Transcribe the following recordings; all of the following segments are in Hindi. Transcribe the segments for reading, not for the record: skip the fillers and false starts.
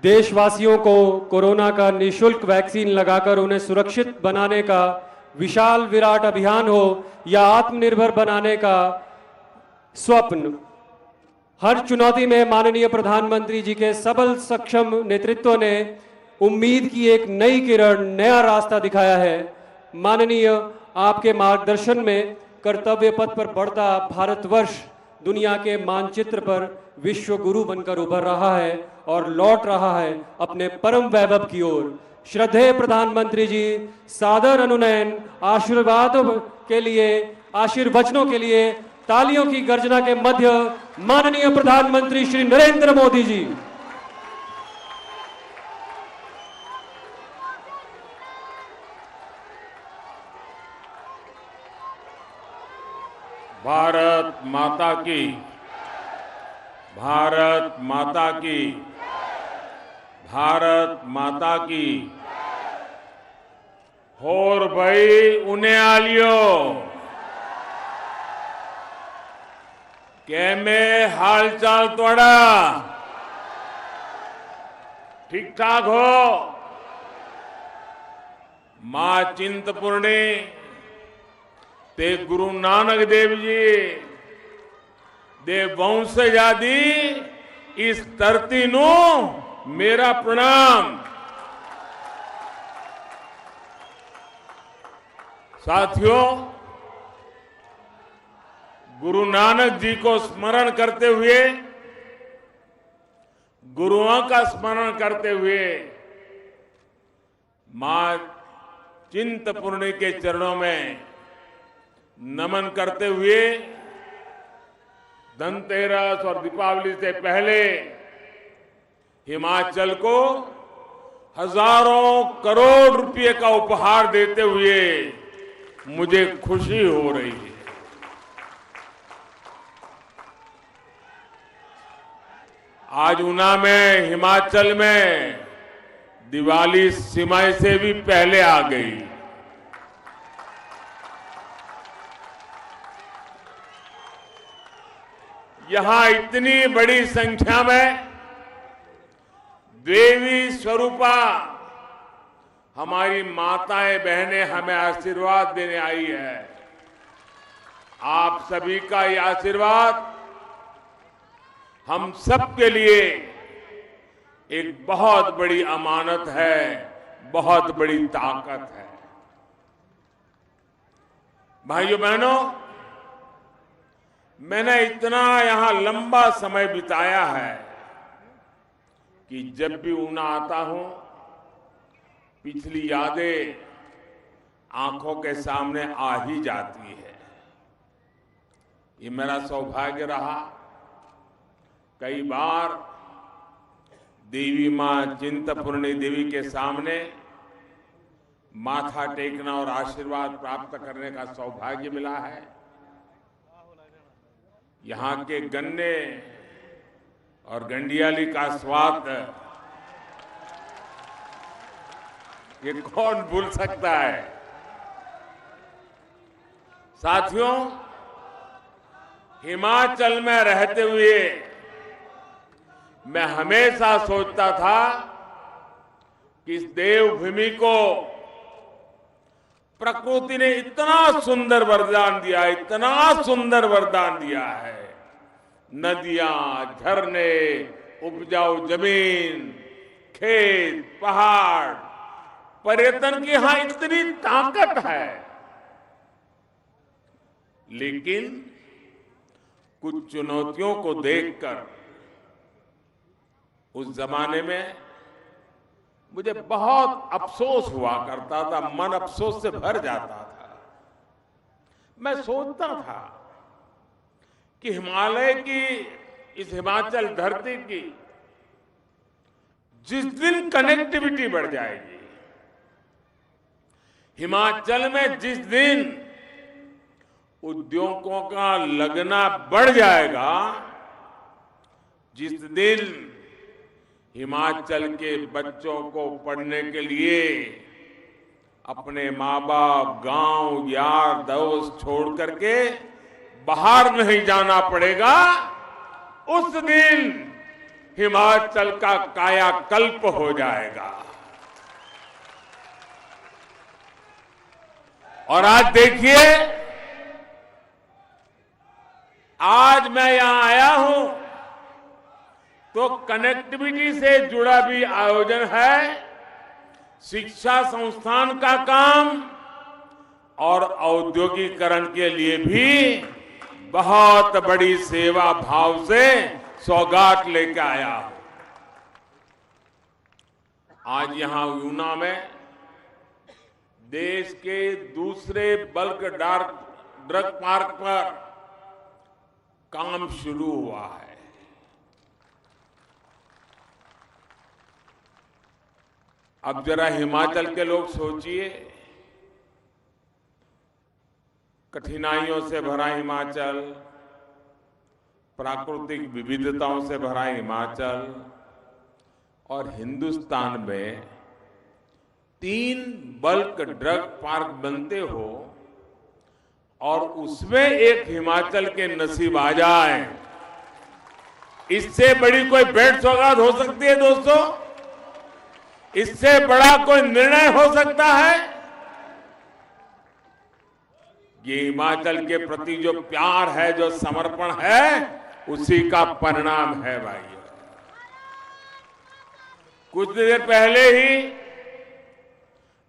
देशवासियों को कोरोना का निःशुल्क वैक्सीन लगाकर उन्हें सुरक्षित बनाने का विशाल विराट अभियान हो या आत्मनिर्भर बनाने का स्वप्न, हर चुनौती में माननीय प्रधानमंत्री जी के सबल सक्षम नेतृत्व ने उम्मीद की एक नई किरण, नया रास्ता दिखाया है। माननीय आपके मार्गदर्शन में कर्तव्य पथ पर बढ़ता भारतवर्ष दुनिया के मानचित्र पर विश्व गुरु बनकर उभर रहा है और लौट रहा है अपने परम वैभव की ओर। श्रद्धेय प्रधानमंत्री जी, सादर अनुनयन, आशीर्वादों के लिए, आशीर्वचनों के लिए तालियों की गर्जना के मध्य माननीय प्रधानमंत्री श्री नरेंद्र मोदी जी। भारत माता की, भारत माता की, भारत माता की। होर भाई उन्हें आलियो कैमे हाल चाल तोड़ा ठीक ठाक हो? मां चिंतपूर्णी ते गुरु नानक देव जी दे वंशज आदि इस धरती नु मेरा प्रणाम। साथियों, गुरु नानक जी को स्मरण करते हुए, गुरुओं का स्मरण करते हुए, मां चिंतपूर्णी के चरणों में नमन करते हुए धनतेरस और दीपावली से पहले हिमाचल को हजारों करोड़ रुपए का उपहार देते हुए मुझे खुशी हो रही है। आज ऊना में, हिमाचल में दिवाली सिमाई से भी पहले आ गई। यहां इतनी बड़ी संख्या में देवी स्वरूपा हमारी माताएं बहनें हमें आशीर्वाद देने आई है। आप सभी का ये आशीर्वाद हम सबके लिए एक बहुत बड़ी अमानत है, बहुत बड़ी ताकत है। भाइयों बहनों, मैंने इतना यहां लंबा समय बिताया है कि जब भी ऊना आता हूं, पिछली यादें आंखों के सामने आ ही जाती है। ये मेरा सौभाग्य रहा। कई बार देवी मां चिंतपूर्णी देवी के सामने माथा टेकना और आशीर्वाद प्राप्त करने का सौभाग्य मिला है। यहां के गन्ने और गंडियाली का स्वाद ये कौन भूल सकता है। साथियों, हिमाचल में रहते हुए मैं हमेशा सोचता था कि इस देवभूमि को प्रकृति ने इतना सुंदर वरदान दिया, इतना सुंदर वरदान दिया है। नदियां, झरने, उपजाऊ जमीन, खेत, पहाड़, पर्यटन की यहां इतनी ताकत है। लेकिन कुछ चुनौतियों को देखकर उस जमाने में मुझे बहुत अफसोस हुआ करता था, मन अफसोस से भर जाता था। मैं सोचता था कि हिमालय की, इस हिमाचल धरती की जिस दिन कनेक्टिविटी बढ़ जाएगी, हिमाचल में जिस दिन उद्योगों का लगना बढ़ जाएगा, जिस दिन हिमाचल के बच्चों को पढ़ने के लिए अपने माँ बाप, गांव, यार दोस्त छोड़ करके बाहर नहीं जाना पड़ेगा, उस दिन हिमाचल का कायाकल्प हो जाएगा। और आज देखिए, आज मैं यहां आया हूं तो कनेक्टिविटी से जुड़ा भी आयोजन है, शिक्षा संस्थान का काम और औद्योगिकरण के लिए भी बहुत बड़ी सेवा भाव से सौगात लेकर आया हूं। आज यहां यूना में देश के दूसरे बल्क ड्रग पार्क पर काम शुरू हुआ है। अब जरा हिमाचल के लोग सोचिए, कठिनाइयों से भरा हिमाचल, प्राकृतिक विविधताओं से भरा हिमाचल, और हिंदुस्तान में 3 बल्क ड्रग पार्क बनते हो और उसमें एक हिमाचल के नसीब आ जाए, इससे बड़ी कोई भेंट सौगात हो सकती है दोस्तों? इससे बड़ा कोई निर्णय हो सकता है? ये हिमाचल के प्रति जो प्यार है, जो समर्पण है, उसी का परिणाम है भाइयों। कुछ देर पहले ही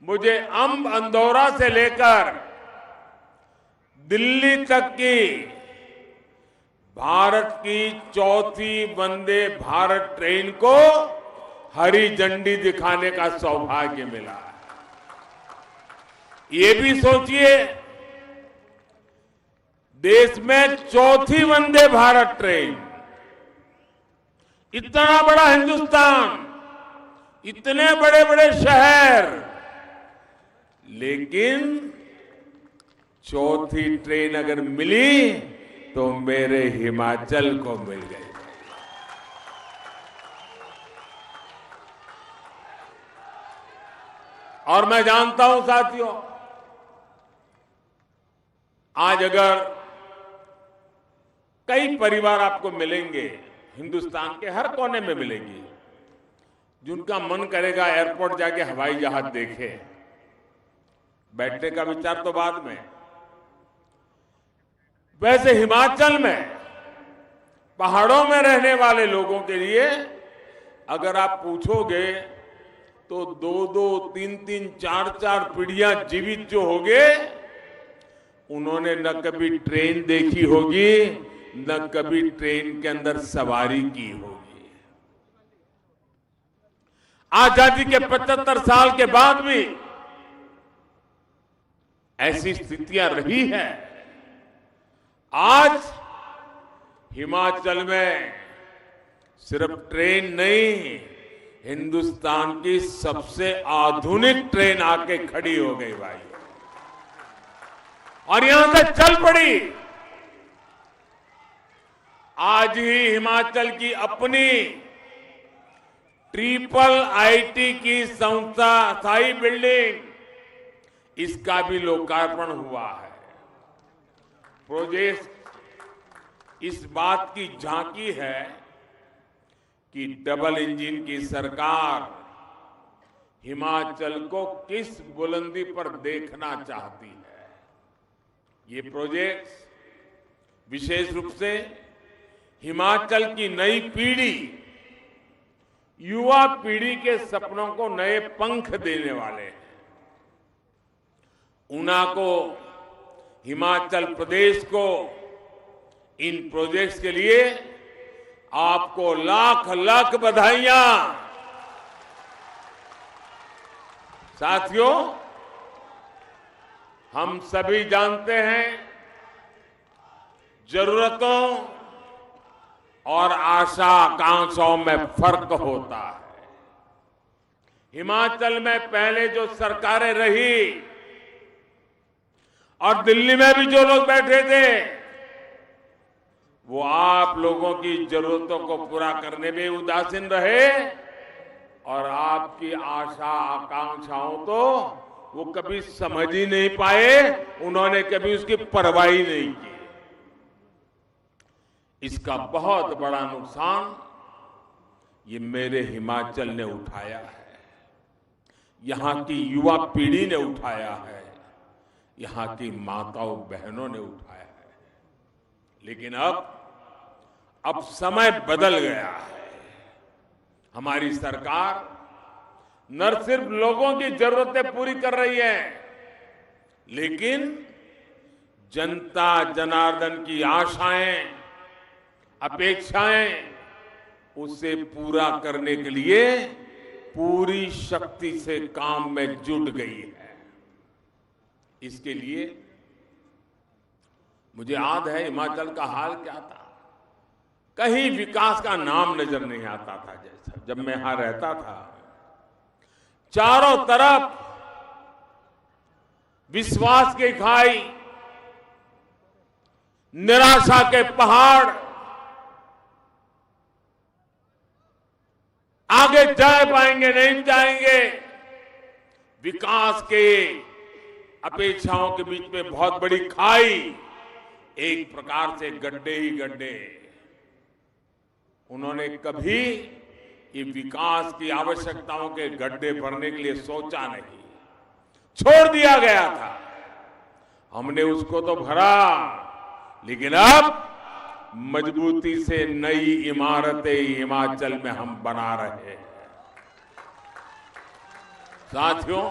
मुझे अंब अंदौरा से लेकर दिल्ली तक की भारत की 4थी वंदे भारत ट्रेन को हरी झंडी दिखाने का सौभाग्य मिला। ये भी सोचिए, देश में 4थी वंदे भारत ट्रेन, इतना बड़ा हिंदुस्तान, इतने बड़े बड़े शहर, लेकिन 4थी ट्रेन अगर मिली तो मेरे हिमाचल को मिल गई। और मैं जानता हूं साथियों, आज अगर कई परिवार आपको मिलेंगे, हिंदुस्तान के हर कोने में मिलेंगे, जिनका मन करेगा एयरपोर्ट जाके हवाई जहाज देखे। बैठने का विचार तो बाद में। वैसे हिमाचल में पहाड़ों में रहने वाले लोगों के लिए अगर आप पूछोगे तो 2-2, 3-3, 4-4 पीढ़ियां जीवित जो होंगे, उन्होंने न कभी ट्रेन देखी होगी, न कभी ट्रेन के अंदर सवारी की होगी। आजादी के 75 साल के बाद भी ऐसी स्थितियां रही हैं। आज हिमाचल में सिर्फ ट्रेन नहीं, हिंदुस्तान की सबसे आधुनिक ट्रेन आके खड़ी हो गई भाई, और यहां से चल पड़ी। आज ही हिमाचल की अपनी IIIT की संस्था स्थायी बिल्डिंग, इसका भी लोकार्पण हुआ है। प्रोजेक्ट इस बात की झांकी है कि डबल इंजन की सरकार हिमाचल को किस बुलंदी पर देखना चाहती है। ये प्रोजेक्ट विशेष रूप से हिमाचल की नई पीढ़ी, युवा पीढ़ी के सपनों को नए पंख देने वाले हैं। ऊना को, हिमाचल प्रदेश को इन प्रोजेक्ट्स के लिए आपको लाख लाख बधाइयां। साथियों, हम सभी जानते हैं, जरूरतों और आशा आकांक्षाओं में फर्क होता है। हिमाचल में पहले जो सरकारें रही और दिल्ली में भी जो लोग बैठे थे, वो आप लोगों की जरूरतों को पूरा करने में उदासीन रहे, और आपकी आशा आकांक्षाओं तो वो कभी समझ ही नहीं पाए, उन्होंने कभी उसकी परवाह ही नहीं की। इसका बहुत बड़ा नुकसान ये मेरे हिमाचल ने उठाया है, यहां की युवा पीढ़ी ने उठाया है, यहां की माताओं बहनों ने उठाया है। लेकिन अब समय बदल गया है। हमारी सरकार न सिर्फ लोगों की जरूरतें पूरी कर रही है, लेकिन जनता जनार्दन की आशाएं, अपेक्षाएं, उसे पूरा करने के लिए पूरी शक्ति से काम में जुट गई है। इसके लिए मुझे याद है हिमाचल का हाल क्या था। कहीं विकास का नाम नजर नहीं आता था। जैसा जब मैं यहां रहता था, चारों तरफ विश्वास की खाई, निराशा के पहाड़, आगे जा पाएंगे नहीं जाएंगे, विकास के अपेक्षाओं के बीच में बहुत बड़ी खाई, एक प्रकार से गड्ढे ही गड्ढे। उन्होंने कभी ये विकास की आवश्यकताओं के गड्ढे भरने के लिए सोचा नहीं, छोड़ दिया गया था। हमने उसको तो भरा, लेकिन अब मजबूती से नई इमारतें हिमाचल में हम बना रहे हैं। साथियों,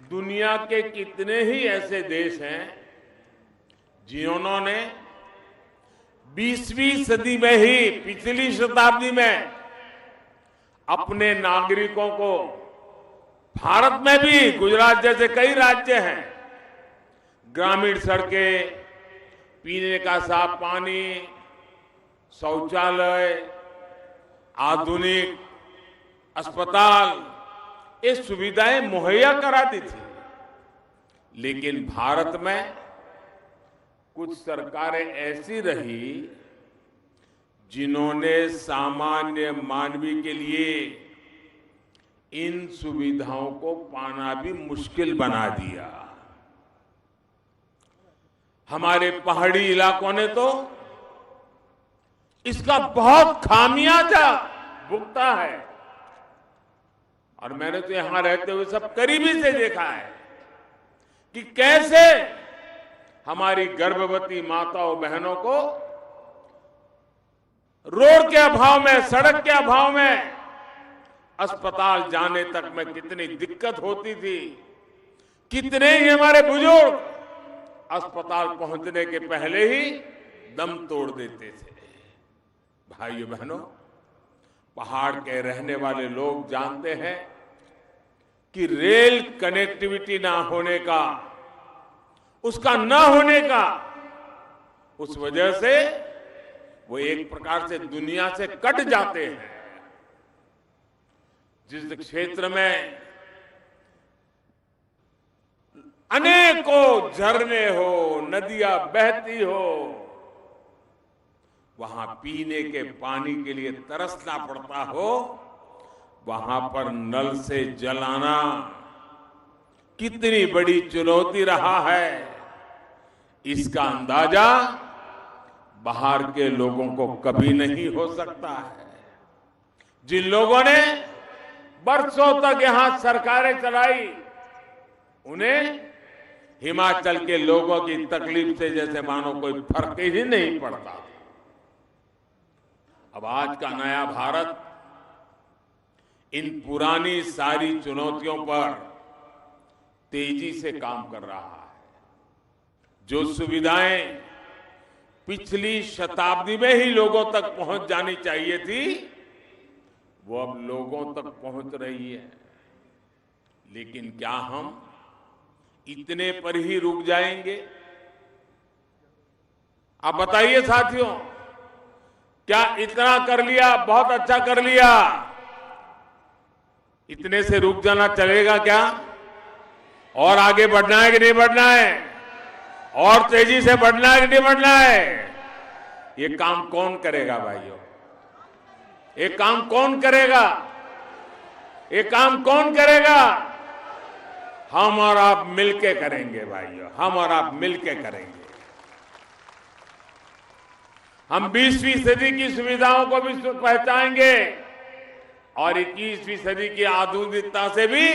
दुनिया के कितने ही ऐसे देश हैं जिन्होंने 20वीं सदी में ही, पिछली शताब्दी में अपने नागरिकों को, भारत में भी गुजरात जैसे कई राज्य हैं, ग्रामीण सड़कें, पीने का साफ पानी, शौचालय, आधुनिक अस्पताल, ये सुविधाएं मुहैया करा दी थी। लेकिन भारत में कुछ सरकारें ऐसी रही जिन्होंने सामान्य मानवी के लिए इन सुविधाओं को पाना भी मुश्किल बना दिया। हमारे पहाड़ी इलाकों ने तो इसका बहुत खामियाजा भुगता है, और मैंने तो यहां रहते हुए सब करीबी से देखा है कि कैसे हमारी गर्भवती माताओं बहनों को रोड के अभाव में, सड़क के अभाव में अस्पताल जाने तक में कितनी दिक्कत होती थी। कितने ही हमारे बुजुर्ग अस्पताल पहुंचने के पहले ही दम तोड़ देते थे। भाइयों बहनों, पहाड़ के रहने वाले लोग जानते हैं कि रेल कनेक्टिविटी ना होने का, उसका ना होने का, उस वजह से वो एक प्रकार से दुनिया से कट जाते हैं। जिस क्षेत्र में अनेकों झरने हो, नदियां बहती हो, वहां पीने के पानी के लिए तरसना पड़ता हो, वहां पर नल से जल आना कितनी बड़ी चुनौती रहा है, इसका अंदाजा बाहर के लोगों को कभी नहीं हो सकता है। जिन लोगों ने बरसों तक यहां सरकारें चलाई, उन्हें हिमाचल के लोगों की तकलीफ से जैसे मानो कोई फर्क ही नहीं पड़ता। अब आज का नया भारत इन पुरानी सारी चुनौतियों पर तेजी से काम कर रहा है। जो सुविधाएं पिछली शताब्दी में ही लोगों तक पहुंच जानी चाहिए थी, वो अब लोगों तक पहुंच रही है। लेकिन क्या हम इतने पर ही रुक जाएंगे? आप बताइए साथियों, क्या इतना कर लिया, बहुत अच्छा कर लिया, इतने से रुक जाना चलेगा क्या? और आगे बढ़ना है कि नहीं बढ़ना है? और तेजी से बढ़ना है कि नहीं बढ़ना है? ये काम कौन करेगा भाइयों? ये काम कौन करेगा? ये काम कौन करेगा? हम और आप मिलके करेंगे भाइयों, हम और आप मिलके करेंगे। हम 20वीं सदी की सुविधाओं को भी पहचानेंगे और 21वीं सदी की आधुनिकता से भी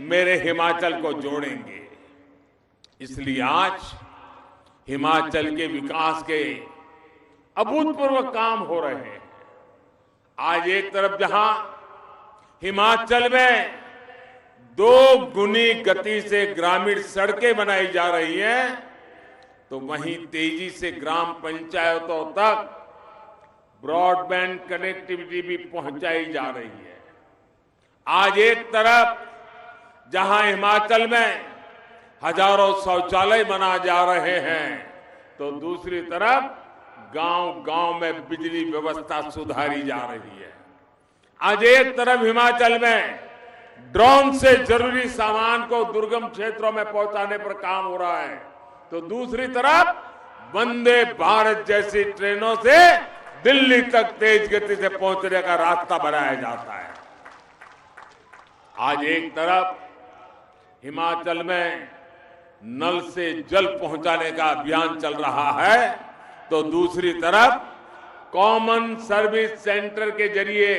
मेरे हिमाचल को जोड़ेंगे। इसलिए आज हिमाचल के विकास के अभूतपूर्व काम हो रहे हैं। आज एक तरफ जहां हिमाचल में 2 गुनी गति से ग्रामीण सड़कें बनाई जा रही हैं, तो वहीं तेजी से ग्राम पंचायतों तक ब्रॉडबैंड कनेक्टिविटी भी पहुंचाई जा रही है। आज एक तरफ जहां हिमाचल में हजारों शौचालय बना जा रहे हैं, तो दूसरी तरफ गांव-गांव में बिजली व्यवस्था सुधारी जा रही है। आज एक तरफ हिमाचल में ड्रोन से जरूरी सामान को दुर्गम क्षेत्रों में पहुंचाने पर काम हो रहा है, तो दूसरी तरफ वंदे भारत जैसी ट्रेनों से दिल्ली तक तेज गति से पहुंचने का रास्ता बनाया जाता है। आज एक तरफ हिमाचल में नल से जल पहुंचाने का अभियान चल रहा है, तो दूसरी तरफ कॉमन सर्विस सेंटर के जरिए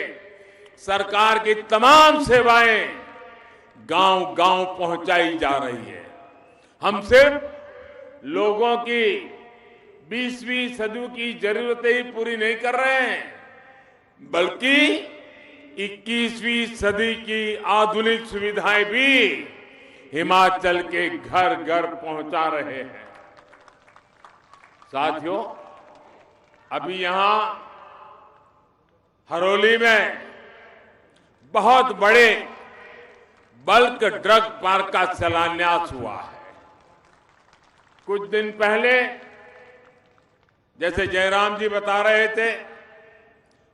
सरकार की तमाम सेवाएं गांव-गांव पहुंचाई जा रही है। हम सिर्फ लोगों की 20वीं सदी की जरूरतें ही पूरी नहीं कर रहे हैं, बल्कि 21वीं सदी की आधुनिक सुविधाएं भी हिमाचल के घर घर पहुंचा रहे हैं। साथियों, अभी यहां हरोली में बहुत बड़े बल्क ड्रग पार्क का शिलान्यास हुआ है। कुछ दिन पहले जैसे जयराम जी बता रहे थे,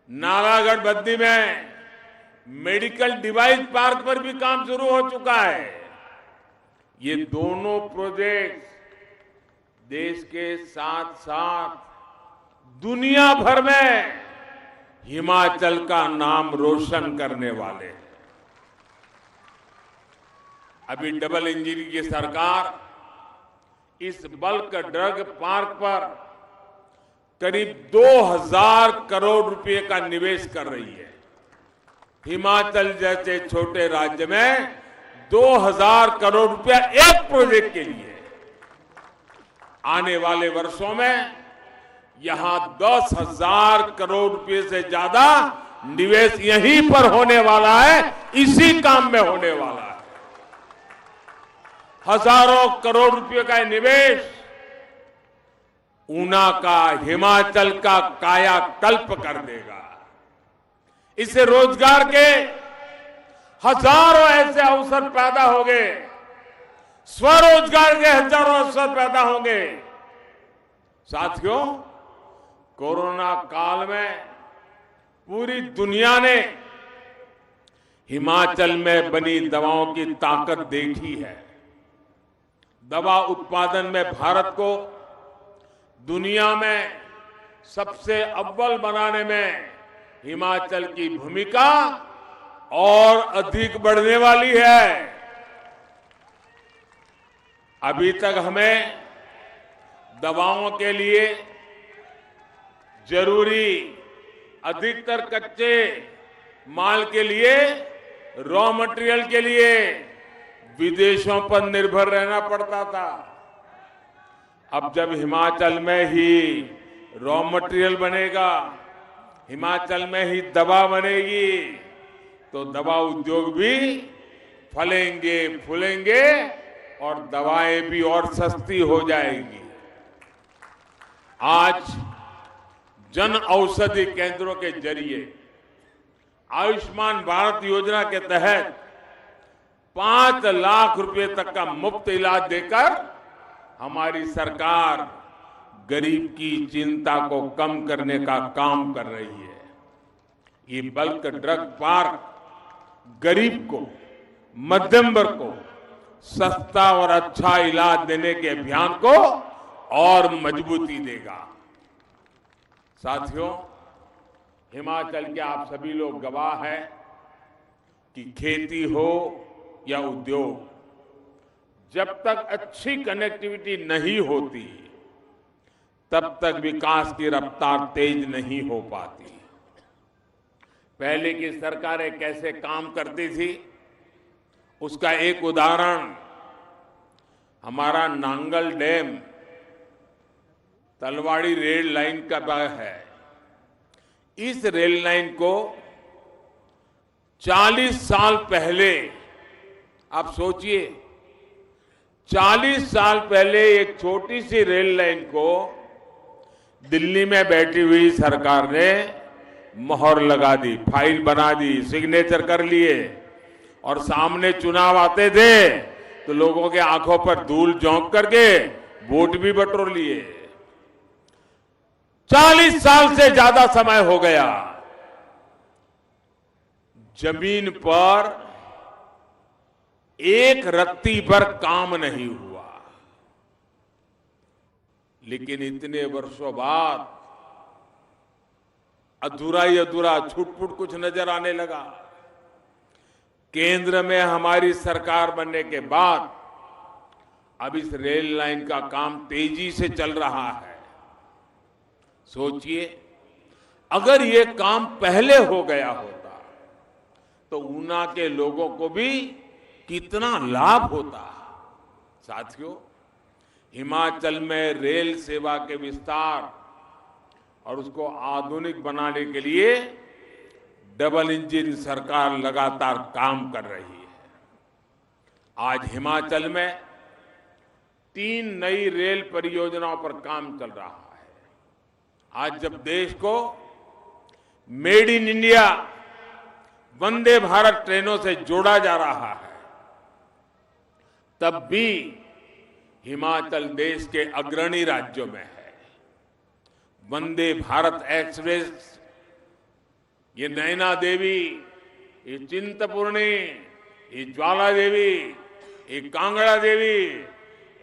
नालागढ़ बद्दी में मेडिकल डिवाइस पार्क पर भी काम शुरू हो चुका है। ये दोनों प्रोजेक्ट देश के साथ साथ दुनिया भर में हिमाचल का नाम रोशन करने वाले हैं। अभी डबल इंजन की सरकार इस बल्क ड्रग पार्क पर करीब 2000 करोड़ रुपए का निवेश कर रही है। हिमाचल जैसे छोटे राज्य में 2000 करोड़ रुपया एक प्रोजेक्ट के लिए। आने वाले वर्षों में यहां 10,000 करोड़ रुपए से ज्यादा निवेश यहीं पर होने वाला है, इसी काम में होने वाला है। हजारों करोड़ रुपए का निवेश ऊना का, हिमाचल का कायाकल्प कर देगा। इससे रोजगार के हजारों ऐसे अवसर पैदा होंगे, स्वरोजगार के हजारों अवसर पैदा होंगे। साथियों, कोरोना काल में पूरी दुनिया ने हिमाचल में बनी दवाओं की ताकत देखी है। दवा उत्पादन में भारत को दुनिया में सबसे अव्वल बनाने में हिमाचल की भूमिका और अधिक बढ़ने वाली है। अभी तक हमें दवाओं के लिए जरूरी अधिकतर कच्चे माल के लिए, रॉ मटेरियल के लिए विदेशों पर निर्भर रहना पड़ता था। अब जब हिमाचल में ही रॉ मटेरियल बनेगा, हिमाचल में ही दवा बनेगी, तो दवा उद्योग भी फलेंगे फूलेंगे और दवाएं भी और सस्ती हो जाएगी। आज जन औषधि केंद्रों के जरिए आयुष्मान भारत योजना के तहत 5 लाख रुपए तक का मुफ्त इलाज देकर हमारी सरकार गरीब की चिंता को कम करने का काम कर रही है। ये बल्क ड्रग पार्क गरीब को, मध्यम वर्ग को सस्ता और अच्छा इलाज देने के अभियान को और मजबूती देगा। साथियों, हिमाचल के आप सभी लोग गवाह हैं कि खेती हो या उद्योग, जब तक अच्छी कनेक्टिविटी नहीं होती तब तक विकास की रफ्तार तेज नहीं हो पाती। पहले की सरकारें कैसे काम करती थी, उसका एक उदाहरण हमारा Nangal dam Talwari rail line का है। इस रेल लाइन को 40 साल पहले, आप सोचिए, 40 साल पहले एक छोटी सी रेल लाइन को दिल्ली में बैठी हुई सरकार ने मोहर लगा दी, फाइल बना दी, सिग्नेचर कर लिए, और सामने चुनाव आते थे तो लोगों के आंखों पर धूल झोंक करके वोट भी बटोर लिए। 40 साल से ज्यादा समय हो गया, जमीन पर एक रत्ती पर काम नहीं हुआ। लेकिन इतने वर्षों बाद अधूरा ही अधूरा, छूट-फूट कुछ नजर आने लगा। केंद्र में हमारी सरकार बनने के बाद अब इस रेल लाइन का काम तेजी से चल रहा है। सोचिए, अगर ये काम पहले हो गया होता तो ऊना के लोगों को भी कितना लाभ होता। साथियों, हिमाचल में रेल सेवा के विस्तार और उसको आधुनिक बनाने के लिए डबल इंजन सरकार लगातार काम कर रही है। आज हिमाचल में 3 नई रेल परियोजनाओं पर काम चल रहा है। आज जब देश को made in India Vande Bharat ट्रेनों से जोड़ा जा रहा है, तब भी हिमाचल देश के अग्रणी राज्यों में है। वंदे भारत एक्सप्रेस, ये नैना देवी, ये चिंतपूर्णी, ये ज्वाला देवी, ये कांगड़ा देवी,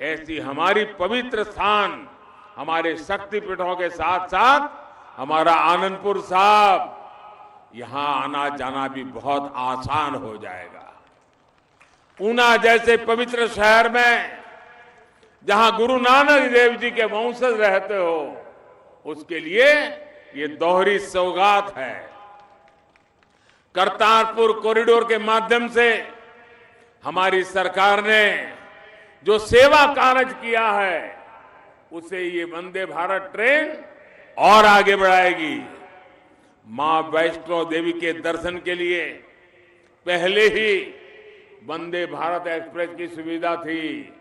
ऐसी हमारी पवित्र स्थान, हमारे शक्तिपीठों के साथ साथ हमारा आनंदपुर साहब, यहां आना जाना भी बहुत आसान हो जाएगा। ऊना जैसे पवित्र शहर में जहां गुरु नानक देव जी के वंशज रहते हो, उसके लिए ये दोहरी सौगात है। करतारपुर कॉरिडोर के माध्यम से हमारी सरकार ने जो सेवा कार्य किया है, उसे ये वंदे भारत ट्रेन और आगे बढ़ाएगी। मां वैष्णो देवी के दर्शन के लिए पहले ही वंदे भारत एक्सप्रेस की सुविधा थी,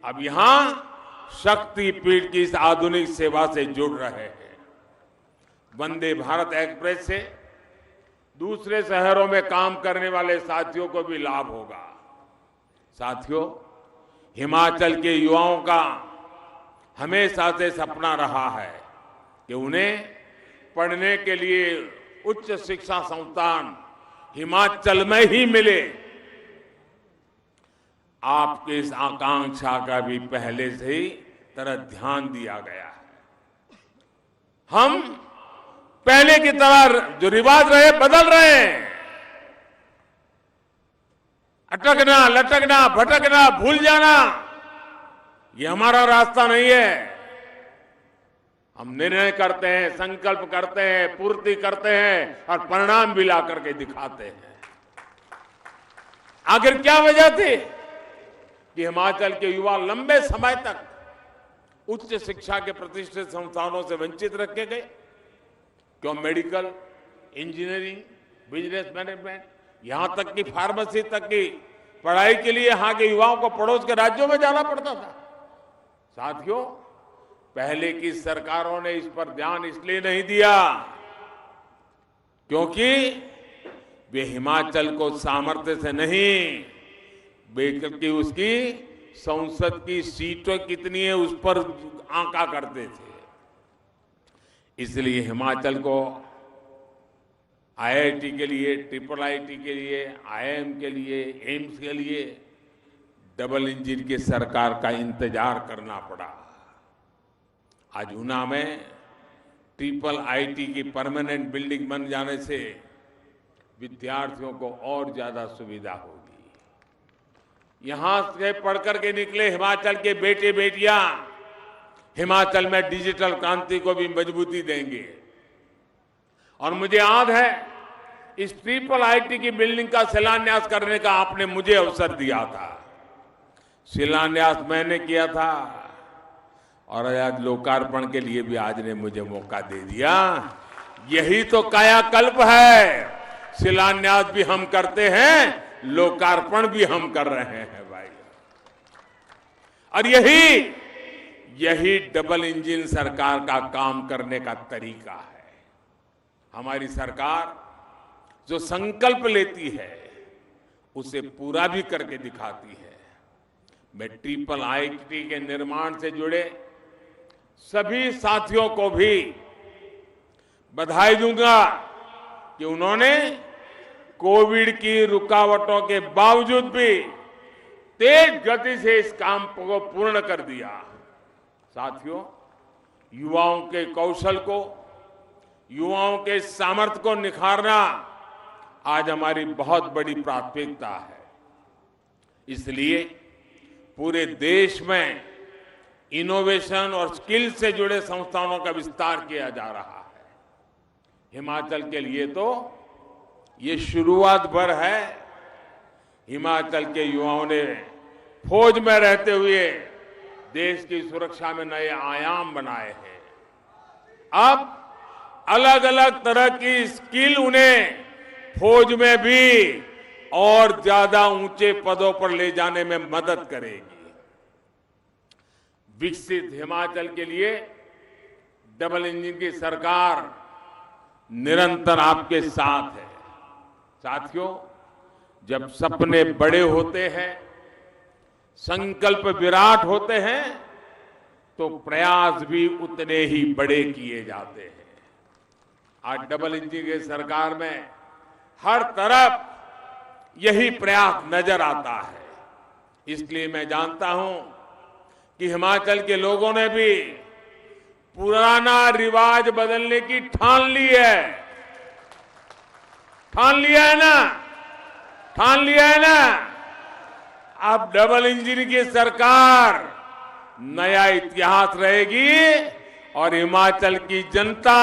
अब यहां शक्तिपीठ की इस आधुनिक सेवा से जुड़ रहे हैं। वंदे भारत एक्सप्रेस से दूसरे शहरों में काम करने वाले साथियों को भी लाभ होगा। साथियों, हिमाचल के युवाओं का हमेशा से सपना रहा है कि उन्हें पढ़ने के लिए उच्च शिक्षा संस्थान हिमाचल में ही मिले। आपकी इस आकांक्षा का भी पहले से ही तरह ध्यान दिया गया है। हम पहले की तरह जो रिवाज रहे बदल रहे हैं। अटकना, लटकना, भटकना, भूल जाना, ये हमारा रास्ता नहीं है। हम निर्णय करते हैं, संकल्प करते हैं, पूर्ति करते हैं और परिणाम भी ला करके दिखाते हैं। आखिर क्या वजह थी कि हिमाचल के युवा लंबे समय तक उच्च शिक्षा के प्रतिष्ठित संस्थानों से वंचित रखे गए? क्यों? मेडिकल, इंजीनियरिंग, बिजनेस मैनेजमेंट, यहां तक कि फार्मेसी तक की पढ़ाई के लिए यहां के युवाओं को पड़ोस के राज्यों में जाना पड़ता था। साथियों, पहले की सरकारों ने इस पर ध्यान इसलिए नहीं दिया क्योंकि वे हिमाचल को सामर्थ्य से नहीं, बल्कि उसकी संसद की सीटें कितनी है उस पर आंका करते थे। इसलिए हिमाचल को आईआईटी के लिए, ट्रिपल आईटी के लिए, आईआईएम के लिए, एम्स के लिए डबल इंजन की सरकार का इंतजार करना पड़ा। आज ऊना में ट्रिपल आईटी की परमानेंट बिल्डिंग बन जाने से विद्यार्थियों को और ज्यादा सुविधा होगी। यहां से पढ़कर के निकले हिमाचल के बेटे बेटियां हिमाचल में डिजिटल क्रांति को भी मजबूती देंगे। और मुझे याद है इस ट्रिपल आईटी की बिल्डिंग का शिलान्यास करने का आपने मुझे अवसर दिया था। शिलान्यास मैंने किया था और आज लोकार्पण के लिए भी आज ने मुझे मौका दे दिया। यही तो कायाकल्प है। शिलान्यास भी हम करते हैं, लोकार्पण भी हम कर रहे हैं भाई। और यही डबल इंजन सरकार का काम करने का तरीका है। हमारी सरकार जो संकल्प लेती है उसे पूरा भी करके दिखाती है। मैं ट्रिपल आईटी के निर्माण से जुड़े सभी साथियों को भी बधाई दूंगा कि उन्होंने कोविड की रुकावटों के बावजूद भी तेज गति से इस काम को पूर्ण कर दिया। साथियों, युवाओं के कौशल को, युवाओं के सामर्थ्य को निखारना आज हमारी बहुत बड़ी प्राथमिकता है। इसलिए पूरे देश में इनोवेशन और स्किल से जुड़े संस्थानों का विस्तार किया जा रहा है। हिमाचल के लिए तो ये शुरुआत भर है। हिमाचल के युवाओं ने फौज में रहते हुए देश की सुरक्षा में नए आयाम बनाए हैं। अब अलग अलग तरह की स्किल उन्हें फौज में भी और ज्यादा ऊंचे पदों पर ले जाने में मदद करेगी। विकसित हिमाचल के लिए डबल इंजन की सरकार निरंतर आपके साथ है। साथियों, जब सपने बड़े होते हैं, संकल्प विराट होते हैं, तो प्रयास भी उतने ही बड़े किए जाते हैं। आज डबल इंजन की सरकार में हर तरफ यही प्रयास नजर आता है। इसलिए मैं जानता हूं कि हिमाचल के लोगों ने भी पुराना रिवाज बदलने की ठान ली है। ठान लिया है ना? ठान लिया है ना? अब डबल इंजन की सरकार नया इतिहास रहेगी और हिमाचल की जनता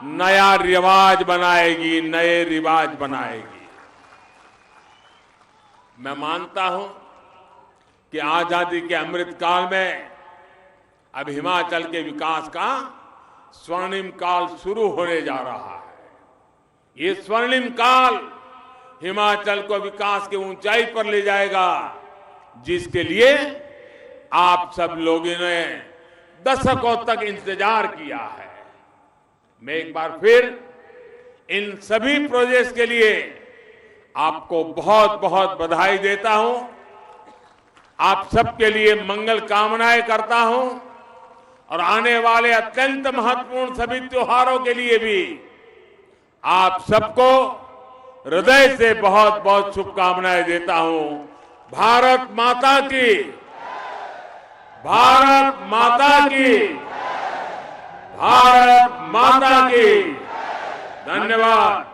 नया रिवाज बनाएगी, नए रिवाज बनाएगी। मैं मानता हूं कि आजादी के अमृत काल में अब हिमाचल के विकास का स्वर्णिम काल शुरू होने जा रहा है। ये स्वर्णिम काल हिमाचल को विकास की ऊंचाई पर ले जाएगा, जिसके लिए आप सब लोगों ने दशकों तक इंतजार किया है। मैं एक बार फिर इन सभी प्रोजेक्ट्स के लिए आपको बहुत बहुत बधाई देता हूं। आप सबके लिए मंगल कामनाएं करता हूं और आने वाले अत्यंत महत्वपूर्ण सभी त्योहारों के लिए भी आप सबको हृदय से बहुत बहुत शुभकामनाएं देता हूं। भारत माता की, भारत माता की, भारत माता की। धन्यवाद।